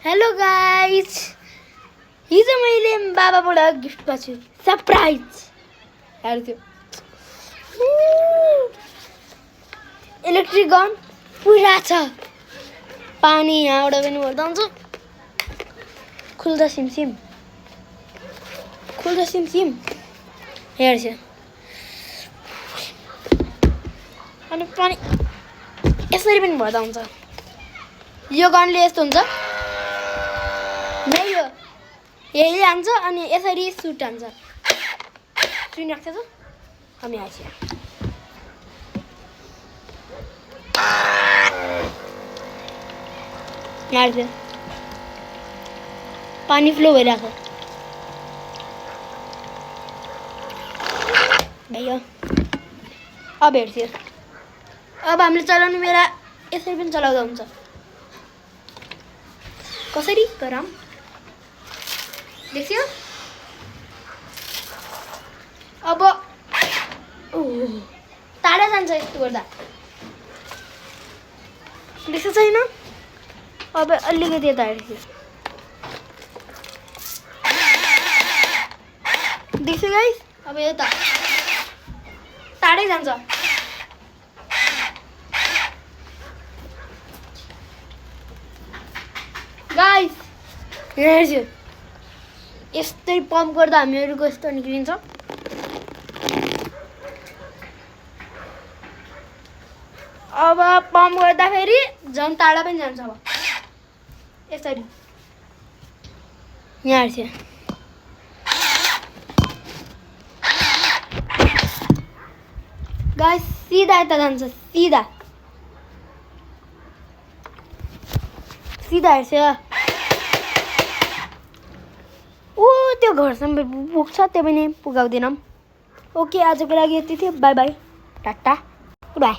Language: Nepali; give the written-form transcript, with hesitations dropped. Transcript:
हेलो गाइस, हिजो मैले बाबाबाट गिफ्ट पाछु सरप्राइज। हेर्छु इलेक्ट्रिक गन पुरा छ। पानी यहाँबाट पनि भर्दा हुन्छ। खुल्दा सिमसिम हेर्छु अनि पानी यसरी पनि भर्दा हुन्छ। यो गनले यस्तो हुन्छ, यही हान्छ अनि यसरी सुट हान्छ। सुनिरहेको छ हामी आइसक्यो। यहाँ पानी फ्लो भइरहेको भइयो। अब हेर्छु, अब हामीले चलाउनु बेला यसरी पनि चलाउँदा हुन्छ। कसरी गरौँ देख्यो। अब टाढा जान्छ यस्तो गर्दा, देख्छ छैन। अब अलिकति यता हेर्छु, देख्छ गाइस। अब यता टाढै जान्छ। गाइस हेर्छु, यस्तै पम्प गर्दा हामीहरूको यस्तो निक्लिन्छ। अब पम्प गर्दाखेरि झन् टाढा पनि जान्छ। अब यसरी यहाँ हेर्छु, गाइस सिधा यता जान्छ। सिधा हेर्छु। त्यो घरसम्म पुग्छ, त्यो पनि पुगाउँदैनौँ। ओके, आजको लागि यति थियो। By by, Tata, good by.